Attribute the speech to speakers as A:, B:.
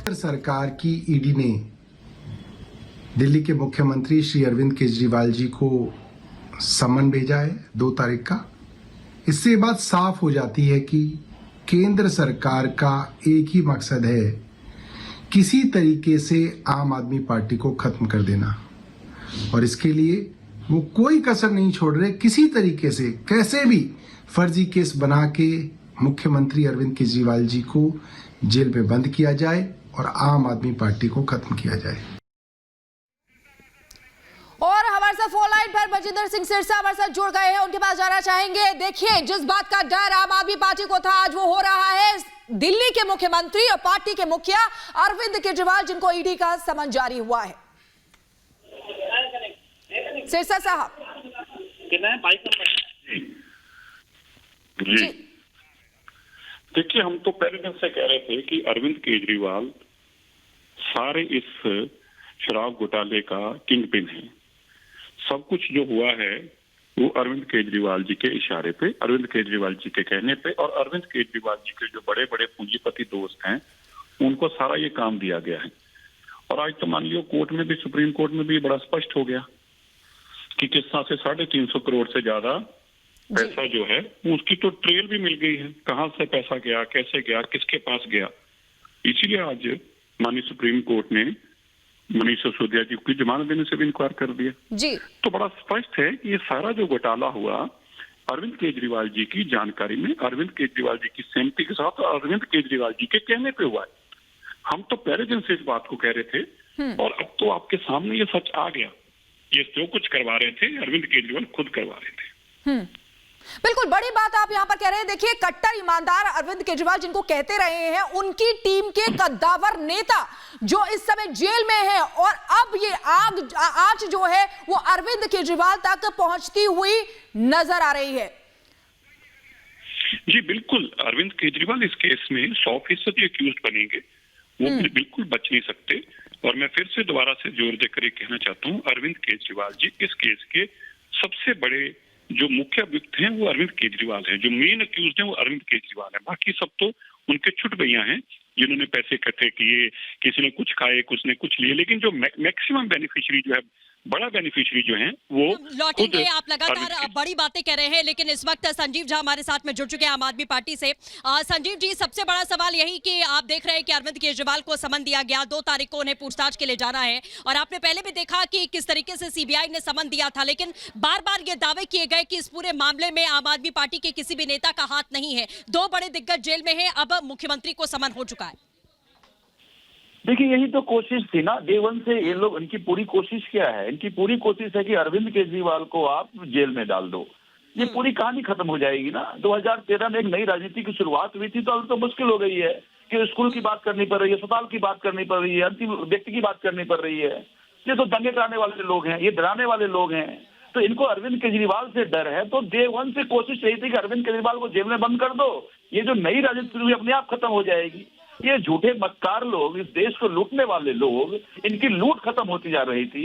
A: सरकार की ईडी ने दिल्ली के मुख्यमंत्री श्री अरविंद केजरीवाल जी को समन भेजा है 2 तारीख का। इससे ये बात साफ हो जाती है कि केंद्र सरकार का एक ही मकसद है, किसी तरीके से आम आदमी पार्टी को खत्म कर देना, और इसके लिए वो कोई कसर नहीं छोड़ रहे। किसी तरीके से कैसे भी फर्जी केस बना के मुख्यमंत्री अरविंद केजरीवाल जी को जेल में बंद किया जाए और आम आदमी पार्टी को खत्म किया जाए।
B: और हमारे साथ फोन लाइन पर बलजिंदर सिंह सिरसा हमारे साथ जुड़ गए हैं, उनके पास जाना चाहेंगे। देखिए, जिस बात का डर आम आदमी पार्टी को था, आज वो हो रहा है। दिल्ली के मुख्यमंत्री और पार्टी के मुखिया अरविंद केजरीवाल, जिनको ईडी का समन जारी हुआ है। सिरसा साहब
C: जी, देखिए, हम तो पहले दिन से कह रहे थे कि अरविंद केजरीवाल सारे इस शराब घोटाले का किंग पिन है। सब कुछ जो हुआ है वो अरविंद केजरीवाल जी के इशारे पे, अरविंद केजरीवाल जी के कहने पे, और अरविंद केजरीवाल जी के जो बड़े बड़े पूंजीपति दोस्त हैं उनको सारा ये काम दिया गया है। और आज तो मान लियो कोर्ट में भी, सुप्रीम कोर्ट में भी बड़ा स्पष्ट हो गया कि किस तरह से 350 करोड़ से ज्यादा पैसा जो है उसकी तो ट्रेल भी मिल गई है, कहां से पैसा गया, कैसे गया, किसके पास गया। इसीलिए आज माननीय सुप्रीम कोर्ट ने मनीष सिसोदिया जी की जमानत देने से भी इनकार कर दिया।
B: जी,
C: तो बड़ा स्पष्ट है कि ये सारा जो घोटाला हुआ अरविंद केजरीवाल जी की जानकारी में, अरविंद केजरीवाल जी की सहमति के साथ, अरविंद केजरीवाल जी के कहने पे हुआ है। हम तो पहले दिन से इस बात को कह रहे थे, और अब तो आपके सामने ये सच आ गया। ये जो कुछ करवा रहे थे अरविंद केजरीवाल खुद करवा रहे थे।
B: बिल्कुल बड़ी बात आप यहां पर कह रहे हैं। देखिए, कट्टर ईमानदार अरविंद केजरीवाल, जिनको कहते रहे हैं, उनकी टीम के कद्दावर नेता जो इस समय जेल में है, और अब ये आज जो है वो अरविंद केजरीवाल तक पहुंचती हुई नजर आ रही है।
C: जी बिल्कुल, अरविंद केजरीवाल इस केस में 100% एक्यूज बनेंगे, वो बिल्कुल बच नहीं सकते। और मैं फिर से दोबारा से जोर देकर ये कहना चाहता हूँ, अरविंद केजरीवाल जी इस केस के सबसे बड़े जो मुख्य अभियुक्त हैं वो अरविंद केजरीवाल हैं। जो मेन अक्यूज हैं वो अरविंद केजरीवाल हैं। बाकी सब तो उनके छुटभैया हैं जिन्होंने पैसे इकट्ठे किए, किसी ने कुछ खाए, कुछ ने कुछ लिए, लेकिन जो मैक्सिमम बेनिफिशियरी जो है, बड़ा बेनिफिशियरी जो है वो
D: लौटेंगे। आप लगातार बड़ी बातें कह रहे हैं, लेकिन इस वक्त संजीव झा हमारे साथ में जुड़ चुके हैं आम आदमी पार्टी से। संजीव जी, सबसे बड़ा सवाल यही कि आप देख रहे हैं कि अरविंद केजरीवाल को समन दिया गया, 2 तारीख को उन्हें पूछताछ के लिए जाना है, और आपने पहले भी देखा कि किस तरीके से सीबीआई ने समन दिया था, लेकिन बार बार ये दावे किए गए कि इस पूरे मामले में आम आदमी पार्टी के किसी भी नेता का हाथ नहीं है। 2 बड़े दिग्गज जेल में है, अब मुख्यमंत्री को समन हो चुका है।
E: देखिए, यही तो कोशिश थी ना डे 1 से। ये लोग, इनकी पूरी कोशिश क्या है? इनकी पूरी कोशिश है कि अरविंद केजरीवाल को आप जेल में डाल दो। ये पूरी कहानी खत्म हो जाएगी ना। 2013 में एक नई राजनीति की शुरुआत हुई थी, तो अब तो मुश्किल हो गई है कि स्कूल की बात करनी पड़ रही है, अस्पताल की बात करनी पड़ रही है, अंतिम व्यक्ति की बात करनी पड़ रही है। ये तो दंगे कराने वाले लोग हैं, ये डराने वाले लोग हैं। तो इनको अरविंद केजरीवाल से डर है, तो डे 1 से कोशिश रही थी कि अरविंद केजरीवाल को जेल में बंद कर दो। ये जो नई राजनीति शुरू हुई अपने आप खत्म हो जाएगी। ये झूठे मक्कार लोग, इस देश को लूटने वाले लोग, इनकी लूट खत्म होती जा रही थी।